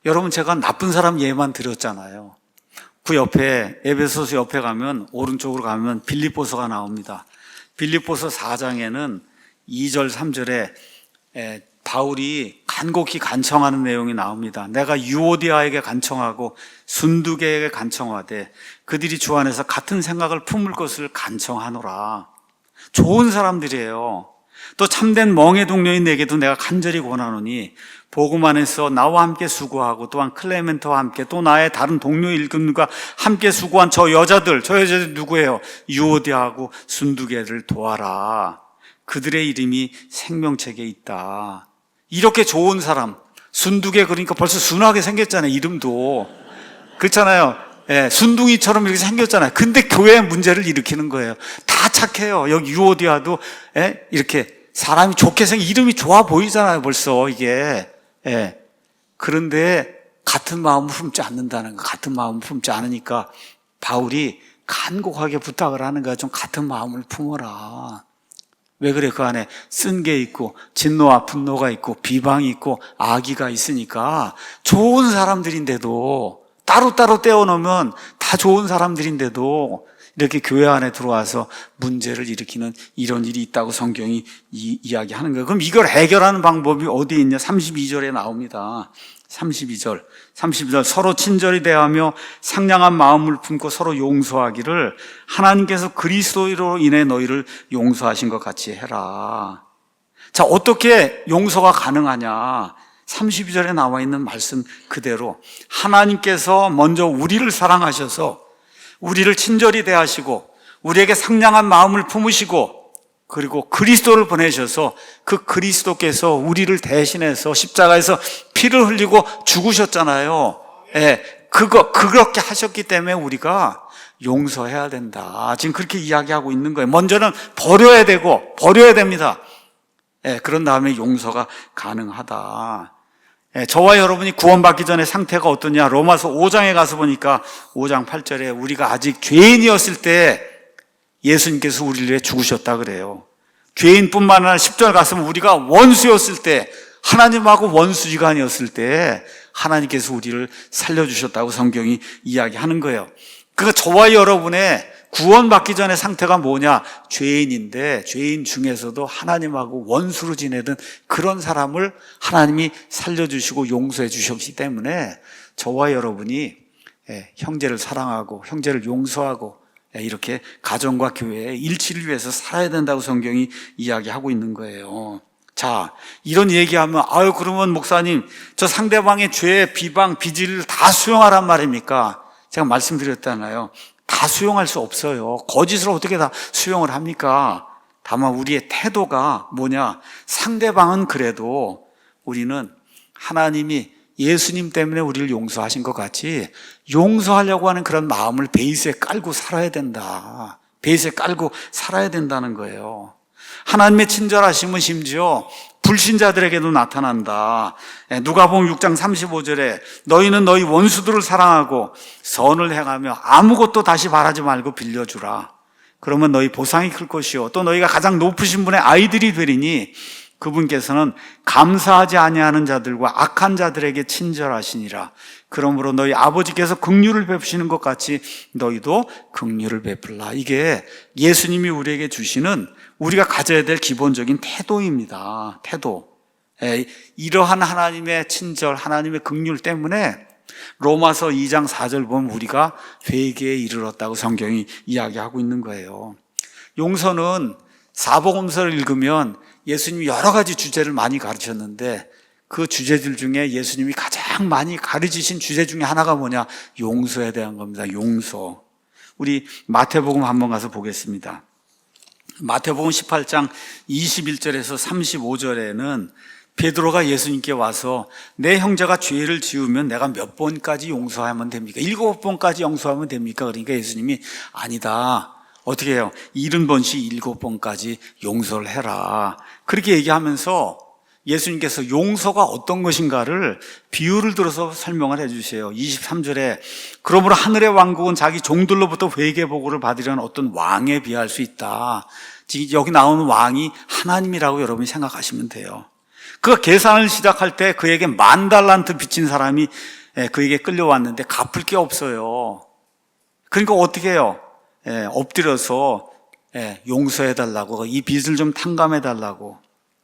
여러분, 제가 나쁜 사람 예만 드렸잖아요. 그 옆에, 에베소서 옆에 가면, 오른쪽으로 가면 빌립보서가 나옵니다. 빌립보서 4장에는 2절, 3절에 바울이 간곡히 간청하는 내용이 나옵니다. 내가 유오디아에게 간청하고 순두계에게 간청하되 그들이 주 안에서 같은 생각을 품을 것을 간청하노라. 좋은 사람들이에요. 또 참된 멍에 동료인 내게도 내가 간절히 권하노니 복음 안에서 나와 함께 수고하고 또한 클레멘트와 함께 또 나의 다른 동료 일꾼과 함께 수고한 저 여자들 누구예요? 유오디아하고 순두계를 도와라. 그들의 이름이 생명책에 있다. 이렇게 좋은 사람, 순두계, 그러니까 벌써 순하게 생겼잖아요. 이름도 그렇잖아요. 순둥이처럼 이렇게 생겼잖아요. 근데 교회에 문제를 일으키는 거예요. 다 착해요. 여기 유오디아도 이렇게 사람이 좋게 이름이 좋아 보이잖아요. 벌써 이게. 그런데 같은 마음을 품지 않는다는 거. 같은 마음을 품지 않으니까 바울이 간곡하게 부탁을 하는 거야. 좀 같은 마음을 품어라. 왜 그래? 그 안에 쓴 게 있고 진노와 분노가 있고 비방이 있고 악의가 있으니까 좋은 사람들인데도 따로따로 떼어놓으면 다 좋은 사람들인데도 이렇게 교회 안에 들어와서 문제를 일으키는 이런 일이 있다고 성경이 이야기하는 거예요. 그럼 이걸 해결하는 방법이 어디에 있냐? 32절에 나옵니다. 32절 서로 친절히 대하며 상냥한 마음을 품고 서로 용서하기를 하나님께서 그리스도로 인해 너희를 용서하신 것 같이 해라. 자, 어떻게 용서가 가능하냐? 32절에 나와 있는 말씀 그대로 하나님께서 먼저 우리를 사랑하셔서 우리를 친절히 대하시고 우리에게 상냥한 마음을 품으시고 그리고 그리스도를 보내셔서 그 그리스도께서 우리를 대신해서 십자가에서 피를 흘리고 죽으셨잖아요. 그렇게 하셨기 때문에 우리가 용서해야 된다. 지금 그렇게 이야기하고 있는 거예요. 먼저는 버려야 됩니다. 그런 다음에 용서가 가능하다. 저와 여러분이 구원받기 전에 상태가 어떠냐? 로마서 5장에 가서 보니까 5장 8절에 우리가 아직 죄인이었을 때 예수님께서 우리를 위해 죽으셨다 그래요. 죄인뿐만 아니라 10절 갔으면 우리가 원수였을 때, 하나님하고 원수지간이었을 때 하나님께서 우리를 살려주셨다고 성경이 이야기하는 거예요. 그러니까 저와 여러분의 구원받기 전의 상태가 뭐냐? 죄인인데 죄인 중에서도 하나님하고 원수로 지내던 그런 사람을 하나님이 살려주시고 용서해 주셨기 때문에 저와 여러분이 형제를 사랑하고 형제를 용서하고 이렇게 가정과 교회의 일치를 위해서 살아야 된다고 성경이 이야기하고 있는 거예요. 자, 이런 얘기하면 그러면 목사님 저 상대방의 죄, 비방, 비질을 다 수용하란 말입니까? 제가 말씀드렸잖아요. 다 수용할 수 없어요. 거짓을 어떻게 다 수용을 합니까? 다만 우리의 태도가 뭐냐? 상대방은 그래도 우리는 하나님이 예수님 때문에 우리를 용서하신 것 같이 용서하려고 하는 그런 마음을 베이스에 깔고 살아야 된다. 베이스에 깔고 살아야 된다는 거예요. 하나님의 친절하심은 심지어 불신자들에게도 나타난다. 누가복음 6장 35절에 너희는 너희 원수들을 사랑하고 선을 행하며 아무것도 다시 바라지 말고 빌려주라. 그러면 너희 보상이 클 것이요 또 너희가 가장 높으신 분의 아이들이 되리니 그분께서는 감사하지 아니하는 자들과 악한 자들에게 친절하시니라. 그러므로 너희 아버지께서 긍휼을 베푸시는 것 같이 너희도 긍휼을 베풀라. 이게 예수님이 우리에게 주시는 우리가 가져야 될 기본적인 태도입니다. 태도. 이러한 하나님의 친절, 하나님의 긍휼 때문에 로마서 2장 4절 보면 우리가 회개에 이르렀다고 성경이 이야기하고 있는 거예요. 용서는 사복음서를 읽으면 예수님이 여러 가지 주제를 많이 가르쳤는데 그 주제들 중에 예수님이 가장 많이 가르치신 주제 중에 하나가 뭐냐? 용서에 대한 겁니다. 용서. 우리 마태복음 한번 가서 보겠습니다. 마태복음 18장 21절에서 35절에는 베드로가 예수님께 와서 내 형제가 죄를 지으면 내가 몇 번까지 용서하면 됩니까? 7번까지 용서하면 됩니까? 그러니까 예수님이 아니다. 어떻게 해요? 70번씩 7번까지 용서를 해라. 그렇게 얘기하면서 예수님께서 용서가 어떤 것인가를 비유를 들어서 설명을 해주세요. 23절에 그러므로 하늘의 왕국은 자기 종들로부터 회개 보고를 받으려는 어떤 왕에 비할 수 있다. 지금 여기 나오는 왕이 하나님이라고 여러분이 생각하시면 돼요. 그 계산을 시작할 때 그에게 10,000달란트 빚진 사람이 그에게 끌려왔는데 갚을 게 없어요. 그러니까 어떻게 해요? 엎드려서 용서해달라고, 이 빚을 좀 탕감해달라고.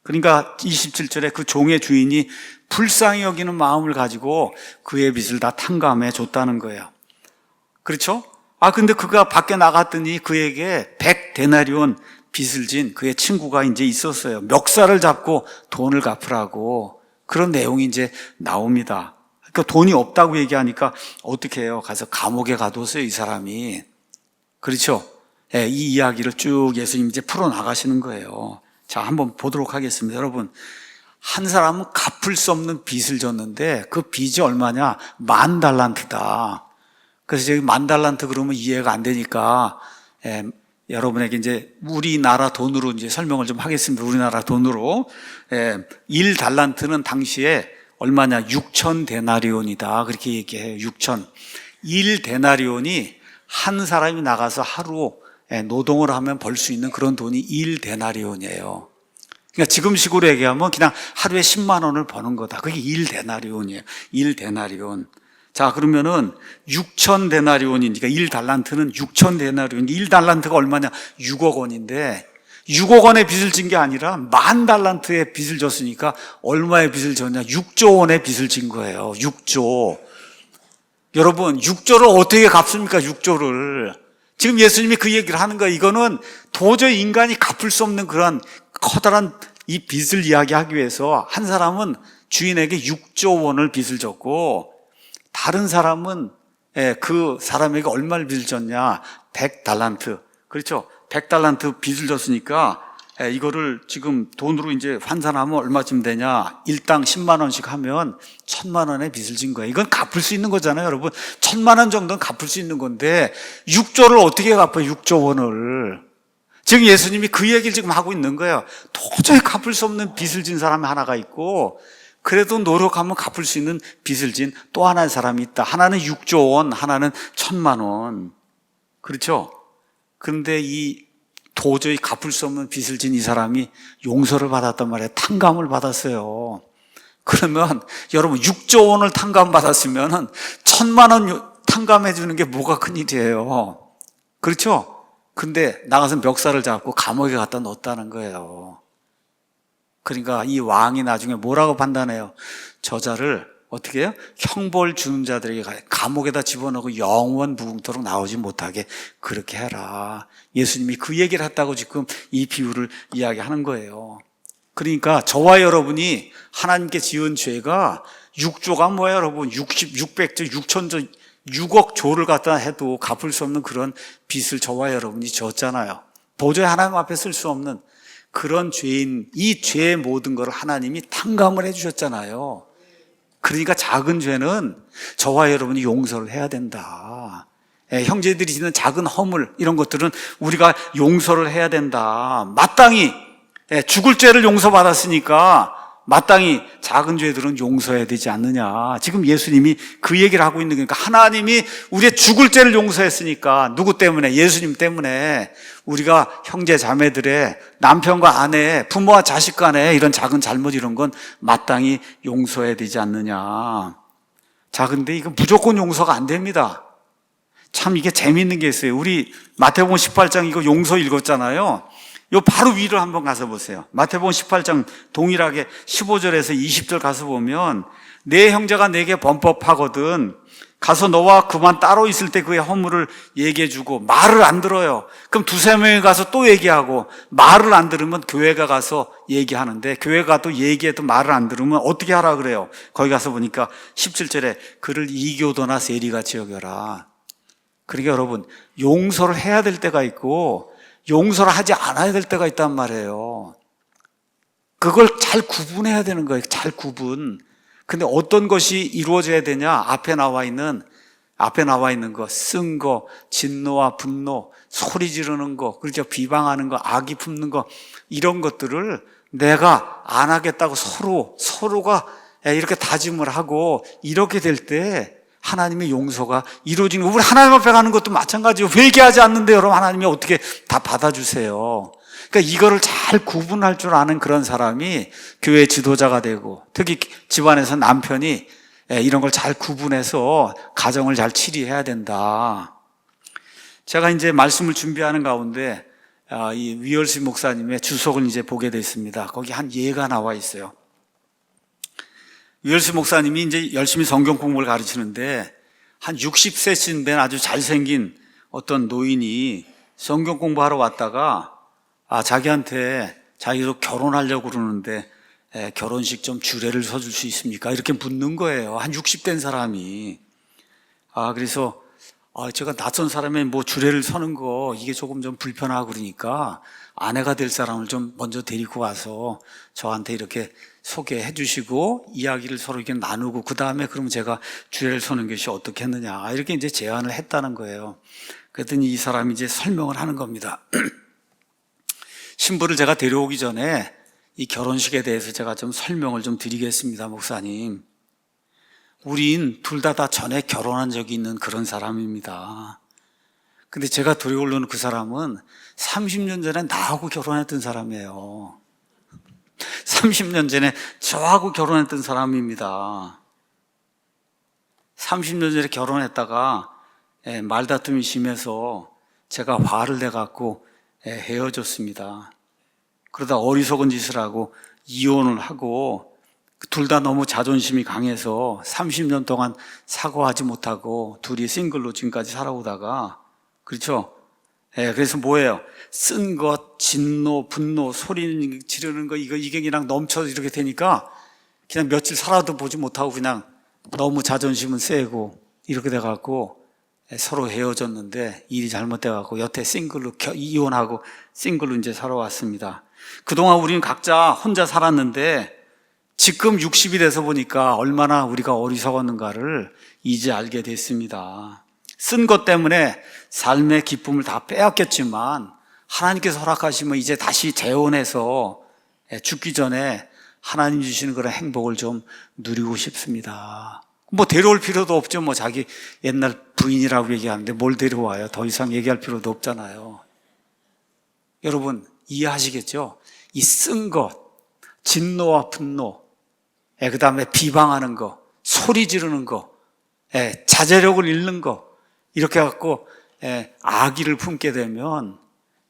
그러니까 27절에 그 종의 주인이 불쌍히 여기는 마음을 가지고 그의 빚을 다 탕감해 줬다는 거예요. 그렇죠? 근데 그가 밖에 나갔더니 그에게 100데나리온 빚을 진 그의 친구가 이제 있었어요. 멱살을 잡고 돈을 갚으라고. 그런 내용이 이제 나옵니다. 그러니까 돈이 없다고 얘기하니까 어떻게 해요? 가서 감옥에 가뒀어요, 이 사람이. 그렇죠? 이 이야기를 쭉 예수님 이제 풀어나가시는 거예요. 자, 한번 보도록 하겠습니다. 여러분, 한 사람은 갚을 수 없는 빚을 졌는데 그 빚이 얼마냐? 10,000달란트다. 그래서 저기 10,000달란트 그러면 이해가 안 되니까 여러분에게 이제 우리나라 돈으로 이제 설명을 좀 하겠습니다. 우리나라 돈으로 1달란트는 당시에 얼마냐? 6,000데나리온이다. 그렇게 얘기해요. 6,000. 1데나리온이 한 사람이 나가서 하루 노동을 하면 벌 수 있는 그런 돈이 1데나리온이에요. 그러니까 지금식으로 얘기하면 그냥 하루에 10만 원을 버는 거다. 그게 1데나리온이에요. 1데나리온. 자, 그러면은 6,000데나리온이니까 1달란트는 6,000데나리온. 1달란트가 얼마냐? 6억 원인데 6억 원의 빚을 진 게 아니라 10,000달란트의 빚을 졌으니까 얼마의 빚을 졌냐? 6조 원의 빚을 진 거예요. 6조. 여러분, 6조를 어떻게 갚습니까? 6조를. 지금 예수님이 그 얘기를 하는 거예요. 이거는 도저히 인간이 갚을 수 없는 그런 커다란 이 빚을 이야기하기 위해서 한 사람은 주인에게 6조 원을 빚을 졌고 다른 사람은 그 사람에게 얼마를 빚을 졌냐? 100달란트. 그렇죠? 100달란트 빚을 졌으니까 이거를 지금 돈으로 이제 환산하면 얼마쯤 되냐? 일당 10만 원씩 하면 1,000만 원의 빚을 진 거예요. 이건 갚을 수 있는 거잖아요, 여러분. 1,000만 원 정도는 갚을 수 있는 건데 6조를 어떻게 갚아요? 6조 원을. 지금 예수님이 그 얘기를 지금 하고 있는 거예요. 도저히 갚을 수 없는 빚을 진 사람이 하나가 있고 그래도 노력하면 갚을 수 있는 빚을 진 또 하나의 사람이 있다. 하나는 6조 원, 하나는 1,000만 원. 그렇죠? 그런데 이 도저히 갚을 수 없는 빚을 진 이 사람이 용서를 받았단 말이에요. 탕감을 받았어요. 그러면 여러분 6조 원을 탕감받았으면 1,000만 원 탕감해 주는 게 뭐가 큰일이에요. 그렇죠? 근데 나가서 멱살을 잡고 감옥에 갖다 넣었다는 거예요. 그러니까 이 왕이 나중에 뭐라고 판단해요? 저자를 어떻게 해요? 형벌 주는 자들에게 감옥에다 집어넣고 영원 무궁토록 나오지 못하게 그렇게 해라. 예수님이 그 얘기를 했다고 지금 이 비유를 이야기하는 거예요. 그러니까 저와 여러분이 하나님께 지은 죄가 6조가 뭐예요, 여러분? 600조, 6천조, 6억 조를 갖다 해도 갚을 수 없는 그런 빚을 저와 여러분이 졌잖아요. 도저히 하나님 앞에 쓸 수 없는 그런 죄인, 이 죄의 모든 걸 하나님이 탕감을 해주셨잖아요. 그러니까 작은 죄는 저와 여러분이 용서를 해야 된다. 형제들이 짓는 작은 허물 이런 것들은 우리가 용서를 해야 된다. 마땅히 죽을 죄를 용서받았으니까 마땅히 작은 죄들은 용서해야 되지 않느냐. 지금 예수님이 그 얘기를 하고 있는 거니까 하나님이 우리의 죽을 죄를 용서했으니까 누구 때문에? 예수님 때문에 우리가 형제 자매들의 남편과 아내, 부모와 자식 간에 이런 작은 잘못 이런 건 마땅히 용서해야 되지 않느냐. 자, 근데 이거 무조건 용서가 안 됩니다. 참 이게 재미있는 게 있어요. 우리 마태복음 18장 이거 용서 읽었잖아요. 요 바로 위로 한번 가서 보세요. 마태복음 18장 동일하게 15절에서 20절 가서 보면 내 형제가 내게 범법하거든 가서 너와 그만 따로 있을 때 그의 허물을 얘기해 주고 말을 안 들어요. 그럼 두세 명이 가서 또 얘기하고 말을 안 들으면 교회가 가서 얘기하는데 교회가 또 얘기해도 말을 안 들으면 어떻게 하라 그래요? 거기 가서 보니까 17절에 그를 이교도나 세리같이 여겨라. 그러니까 여러분 용서를 해야 될 때가 있고 용서를 하지 않아야 될 때가 있단 말이에요. 그걸 잘 구분해야 되는 거예요. 잘 구분. 근데 어떤 것이 이루어져야 되냐? 앞에 나와 있는 거, 쓴 거, 진노와 분노, 소리 지르는 거, 그렇죠? 비방하는 거, 악의 품는 거, 이런 것들을 내가 안 하겠다고 서로가 이렇게 다짐을 하고 이렇게 될 때 하나님의 용서가 이루어지는 거. 우리 하나님 앞에 가는 것도 마찬가지예요. 회개하지 않는데 여러분 하나님이 어떻게 다 받아주세요. 그러니까 이거를 잘 구분할 줄 아는 그런 사람이 교회 지도자가 되고 특히 집안에서 남편이 이런 걸 잘 구분해서 가정을 잘 치리해야 된다. 제가 이제 말씀을 준비하는 가운데 이 위얼스 목사님의 주석을 이제 보게 됐습니다. 거기 한 예가 나와 있어요. 위얼스 목사님이 이제 열심히 성경 공부를 가르치는데 한 60세쯤 된 아주 잘생긴 어떤 노인이 성경 공부하러 왔다가 자기한테 자기도 결혼하려고 그러는데 결혼식 좀 주례를 서줄 수 있습니까? 이렇게 묻는 거예요. 한 60 된 사람이. 그래서 제가 낯선 사람의 뭐 주례를 서는 거 이게 조금 좀 불편하고 그러니까 아내가 될 사람을 좀 먼저 데리고 와서 저한테 이렇게 소개해 주시고 이야기를 서로 이렇게 나누고 그 다음에 그럼 제가 주례를 서는 것이 어떻겠느냐 이렇게 이제 제안을 했다는 거예요. 그랬더니 이 사람이 이제 설명을 하는 겁니다. 신부를 제가 데려오기 전에 이 결혼식에 대해서 제가 좀 설명을 좀 드리겠습니다, 목사님. 우린 둘 다 전에 결혼한 적이 있는 그런 사람입니다. 근데 제가 데려오려는 그 사람은 30년 전에 나하고 결혼했던 사람이에요. 30년 전에 저하고 결혼했던 사람입니다. 30년 전에 결혼했다가 말다툼이 심해서 제가 화를 내갖고 헤어졌습니다. 그러다 어리석은 짓을 하고 이혼을 하고 둘 다 너무 자존심이 강해서 30년 동안 사과하지 못하고 둘이 싱글로 지금까지 살아오다가 그렇죠? 그래서 뭐예요? 쓴 것, 진노, 분노, 소리 지르는 거 이게 그냥 넘쳐 이렇게 되니까 그냥 며칠 살아도 보지 못하고 그냥 너무 자존심은 세고 이렇게 돼갖고 서로 헤어졌는데 일이 잘못돼갖고 여태 싱글로 이혼하고 싱글로 이제 살아왔습니다. 그동안 우리는 각자 혼자 살았는데 지금 60이 돼서 보니까 얼마나 우리가 어리석었는가를 이제 알게 됐습니다. 쓴 것 때문에 삶의 기쁨을 다 빼앗겼지만 하나님께서 허락하시면 이제 다시 재혼해서 죽기 전에 하나님 주시는 그런 행복을 좀 누리고 싶습니다. 뭐 데려올 필요도 없죠. 뭐 자기 옛날 부인이라고 얘기하는데 뭘 데려와요? 더 이상 얘기할 필요도 없잖아요. 여러분 이해하시겠죠? 이 쓴 것, 진노와 분노, 그 다음에 비방하는 거, 소리 지르는 거, 자제력을 잃는 거 이렇게 해갖고 악의를 품게 되면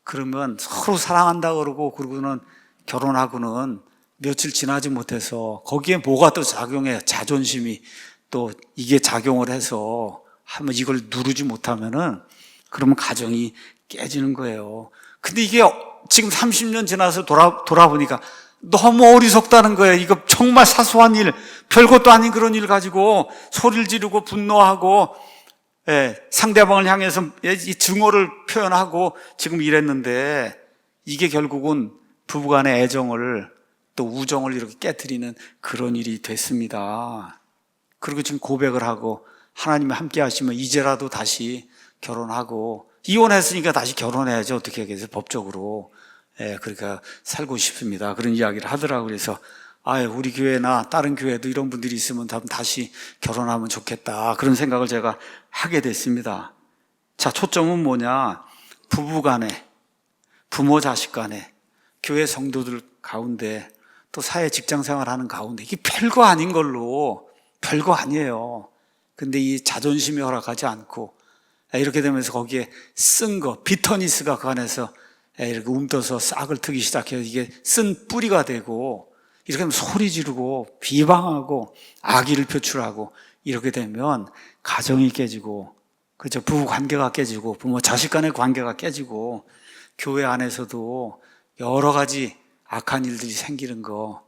그러면 서로 사랑한다 그러고는 결혼하고는 며칠 지나지 못해서 거기에 뭐가 또 작용해? 자존심이 또 이게 작용을 해서 한번 이걸 누르지 못하면은 그러면 가정이 깨지는 거예요. 근데 이게 지금 30년 지나서 돌아보니까 너무 어리석다는 거예요. 이거 정말 사소한 일, 별것도 아닌 그런 일 가지고 소리를 지르고 분노하고 상대방을 향해서 이 증오를 표현하고 지금 이랬는데 이게 결국은 부부간의 애정을 또 우정을 이렇게 깨트리는 그런 일이 됐습니다. 그리고 지금 고백을 하고 하나님이 함께 하시면 이제라도 다시 결혼하고 이혼했으니까 다시 결혼해야죠. 어떻게 하겠어요? 법적으로. 그러니까 살고 싶습니다. 그런 이야기를 하더라고요. 그래서 우리 교회나 다른 교회도 이런 분들이 있으면 다시 결혼하면 좋겠다. 그런 생각을 제가 하게 됐습니다. 자, 초점은 뭐냐? 부부 간에, 부모 자식 간에, 교회 성도들 가운데, 또 사회 직장 생활하는 가운데, 이게 별거 아닌 걸로, 별거 아니에요. 근데 이 자존심이 허락하지 않고, 이렇게 되면서 거기에 쓴 거, 비터니스가 그 안에서 이렇게 움떠서 싹을 트기 시작해서 이게 쓴 뿌리가 되고, 이렇게 하면 소리 지르고 비방하고 악의를 표출하고 이렇게 되면 가정이 깨지고, 그죠? 부부 관계가 깨지고 부모 자식 간의 관계가 깨지고 교회 안에서도 여러 가지 악한 일들이 생기는 거,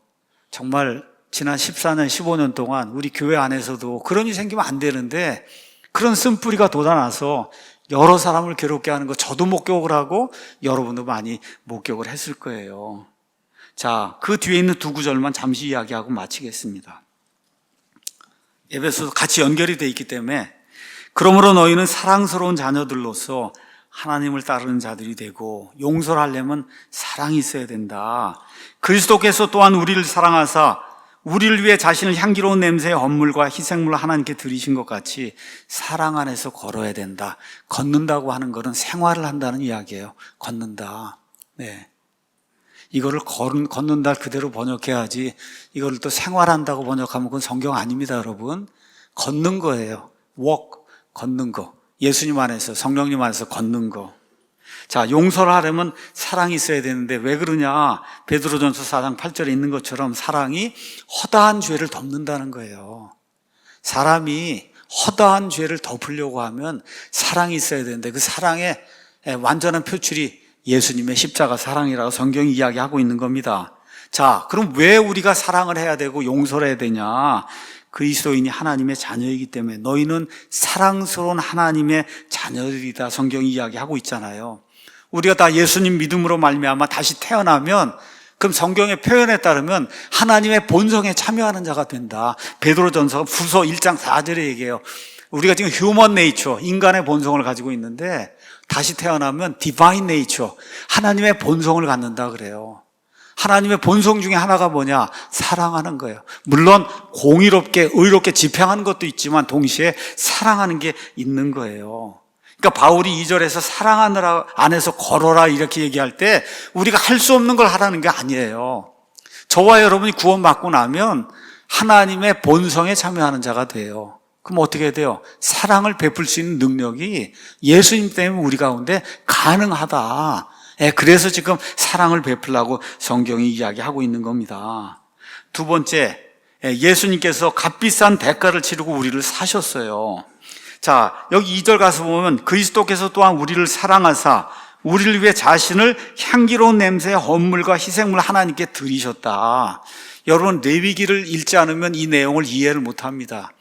정말 지난 14년, 15년 동안 우리 교회 안에서도 그런 일이 생기면 안 되는데 그런 쓴뿌리가 돋아나서 여러 사람을 괴롭게 하는 거 저도 목격을 하고 여러분도 많이 목격을 했을 거예요. 자, 그 뒤에 있는 두 구절만 잠시 이야기하고 마치겠습니다. 에베소서 같이 연결이 되어 있기 때문에, 그러므로 너희는 사랑스러운 자녀들로서 하나님을 따르는 자들이 되고 용서를 하려면 사랑이 있어야 된다. 그리스도께서 또한 우리를 사랑하사 우리를 위해 자신을 향기로운 냄새의 헌물과 희생물을 하나님께 드리신 것 같이 사랑 안에서 걸어야 된다. 걷는다고 하는 것은 생활을 한다는 이야기예요. 걷는다. 네. 이거를 걷는다 그대로 번역해야지, 이거를 또 생활한다고 번역하면 그건 성경 아닙니다, 여러분. 걷는 거예요. walk, 걷는 거. 예수님 안에서, 성령님 안에서 걷는 거. 자, 용서를 하려면 사랑이 있어야 되는데 왜 그러냐? 베드로전서 4장 8절에 있는 것처럼 사랑이 허다한 죄를 덮는다는 거예요. 사람이 허다한 죄를 덮으려고 하면 사랑이 있어야 되는데 그 사랑의 완전한 표출이 예수님의 십자가 사랑이라고 성경이 이야기하고 있는 겁니다. 자, 그럼 왜 우리가 사랑을 해야 되고 용서를 해야 되냐? 그리스도인이 하나님의 자녀이기 때문에 너희는 사랑스러운 하나님의 자녀들이다, 성경이 이야기하고 있잖아요. 우리가 다 예수님 믿음으로 말미암아 다시 태어나면, 그럼 성경의 표현에 따르면 하나님의 본성에 참여하는 자가 된다. 베드로전서 후서 1장 4절에 얘기해요. 우리가 지금 휴먼 네이처, 인간의 본성을 가지고 있는데 다시 태어나면 디바인 네이처, 하나님의 본성을 갖는다 그래요. 하나님의 본성 중에 하나가 뭐냐? 사랑하는 거예요. 물론 공의롭게 의롭게 집행하는 것도 있지만 동시에 사랑하는 게 있는 거예요. 그러니까 바울이 2절에서 사랑하느라 안에서 걸어라 이렇게 얘기할 때 우리가 할 수 없는 걸 하라는 게 아니에요. 저와 여러분이 구원받고 나면 하나님의 본성에 참여하는 자가 돼요. 그럼 어떻게 돼요? 사랑을 베풀 수 있는 능력이 예수님 때문에 우리 가운데 가능하다. 그래서 지금 사랑을 베풀라고 성경이 이야기하고 있는 겁니다. 두 번째, 예수님께서 값비싼 대가를 치르고 우리를 사셨어요. 자, 여기 2절 가서 보면 그리스도께서 또한 우리를 사랑하사 우리를 위해 자신을 향기로운 냄새의 헌물과 희생물을 하나님께 드리셨다. 여러분, 레위기를 읽지 않으면 이 내용을 이해를 못합니다.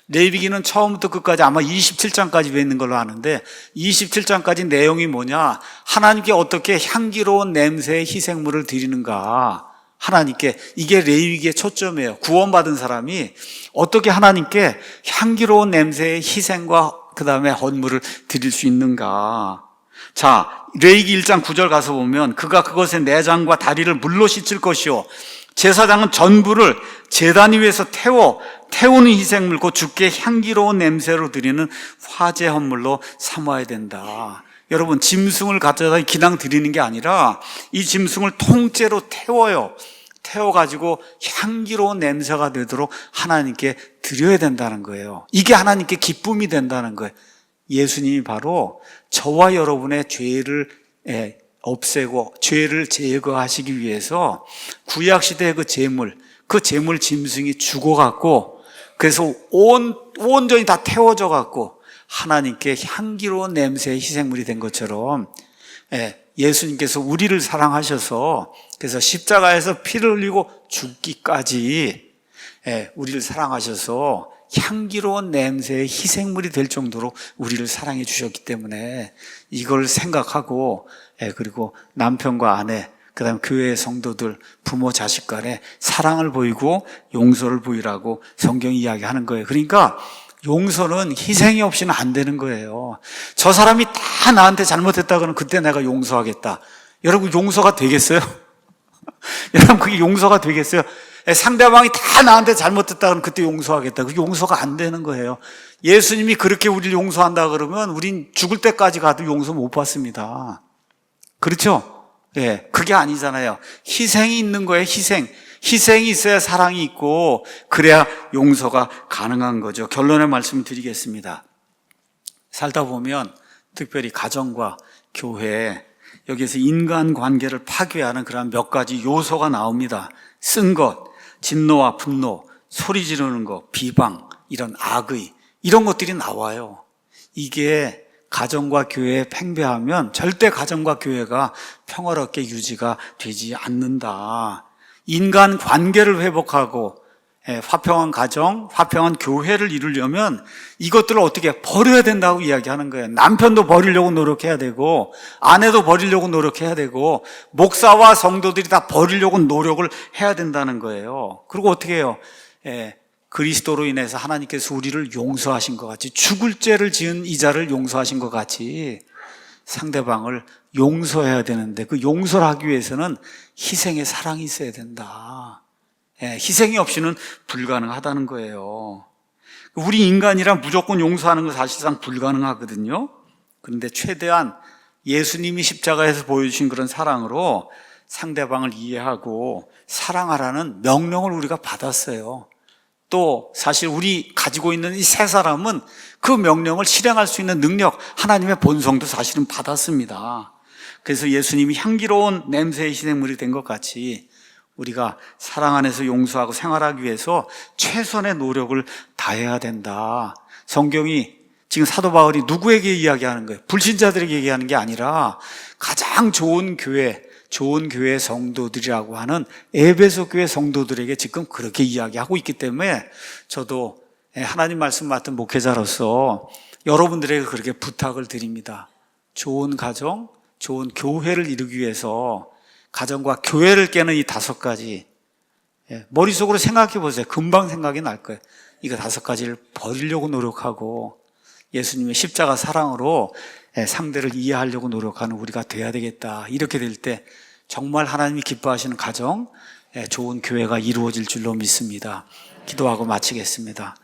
레위기는 처음부터 끝까지 아마 27장까지 있는 걸로 아는데 27장까지 내용이 뭐냐? 하나님께 어떻게 향기로운 냄새의 희생물을 드리는가? 하나님께, 이게 레위기의 초점이에요. 구원받은 사람이 어떻게 하나님께 향기로운 냄새의 희생과 그 다음에 헌물을 드릴 수 있는가? 자, 레위기 1장 9절 가서 보면 그가 그것의 내장과 다리를 물로 씻을 것이요 제사장은 전부를 제단 위에서 태우는 희생물, 곧 주께 향기로운 냄새로 드리는 화제 헌물로 삼아야 된다. 여러분, 짐승을 가져다 기랑 드리는 게 아니라 이 짐승을 통째로 태워가지고 향기로운 냄새가 되도록 하나님께 드려야 된다는 거예요. 이게 하나님께 기쁨이 된다는 거예요. 예수님이 바로 저와 여러분의 죄를 없애고 죄를 제거하시기 위해서 구약시대의 그 재물 짐승이 죽어갖고, 그래서 온전히 다 태워져 갖고 하나님께 향기로운 냄새의 희생물이 된 것처럼 예수님께서 우리를 사랑하셔서 그래서 십자가에서 피를 흘리고 죽기까지 우리를 사랑하셔서 향기로운 냄새의 희생물이 될 정도로 우리를 사랑해 주셨기 때문에 이걸 생각하고, 그리고 남편과 아내, 그 다음에 교회의 성도들, 부모 자식 간에 사랑을 보이고 용서를 보이라고 성경이 이야기하는 거예요. 그러니까 용서는 희생이 없이는 안 되는 거예요. 저 사람이 다 나한테 잘못했다 그러면 그때 내가 용서하겠다. 여러분, 용서가 되겠어요? 여러분, 그게 용서가 되겠어요? 상대방이 다 나한테 잘못했다 그러면 그때 용서하겠다. 그게 용서가 안 되는 거예요. 예수님이 그렇게 우리를 용서한다 그러면 우린 죽을 때까지 가도 용서 못 받습니다. 그렇죠? 예, 그게 아니잖아요. 희생이 있는 거예요, 희생. 희생이 있어야 사랑이 있고 그래야 용서가 가능한 거죠. 결론의 말씀을 드리겠습니다. 살다 보면 특별히 가정과 교회, 여기에서 인간관계를 파괴하는 그런 몇 가지 요소가 나옵니다. 쓴 것, 진노와 분노, 소리 지르는 것, 비방, 이런 악의, 이런 것들이 나와요. 이게 가정과 교회에 팽배하면 절대 가정과 교회가 평화롭게 유지가 되지 않는다. 인간관계를 회복하고 화평한 가정, 화평한 교회를 이루려면 이것들을 어떻게 버려야 된다고 이야기하는 거예요. 남편도 버리려고 노력해야 되고 아내도 버리려고 노력해야 되고 목사와 성도들이 다 버리려고 노력을 해야 된다는 거예요. 그리고 어떻게 해요? 그리스도로 인해서 하나님께서 우리를 용서하신 것 같이, 죽을 죄를 지은 이자를 용서하신 것 같이 상대방을 용서해야 되는데, 그 용서를 하기 위해서는 희생의 사랑이 있어야 된다. 희생이 없이는 불가능하다는 거예요. 우리 인간이란 무조건 용서하는 건 사실상 불가능하거든요. 그런데 최대한 예수님이 십자가에서 보여주신 그런 사랑으로 상대방을 이해하고 사랑하라는 명령을 우리가 받았어요. 또 사실 우리 가지고 있는 이 세 사람은 그 명령을 실행할 수 있는 능력, 하나님의 본성도 사실은 받았습니다. 그래서 예수님이 향기로운 냄새의 희생물이 된 것 같이 우리가 사랑 안에서 용서하고 생활하기 위해서 최선의 노력을 다해야 된다. 성경이 지금 사도 바울이 누구에게 이야기하는 거예요? 불신자들에게 얘기하는 게 아니라 가장 좋은 교회, 좋은 교회 성도들이라고 하는 에베소 교회 성도들에게 지금 그렇게 이야기하고 있기 때문에 저도 하나님 말씀 맡은 목회자로서 여러분들에게 그렇게 부탁을 드립니다. 좋은 가정, 좋은 교회를 이루기 위해서 가정과 교회를 깨는 이 5가지, 머릿속으로 생각해 보세요. 금방 생각이 날 거예요. 이거 5가지를 버리려고 노력하고 예수님의 십자가 사랑으로 상대를 이해하려고 노력하는 우리가 돼야 되겠다. 이렇게 될 때 정말 하나님이 기뻐하시는 가정, 좋은 교회가 이루어질 줄로 믿습니다. 기도하고 마치겠습니다.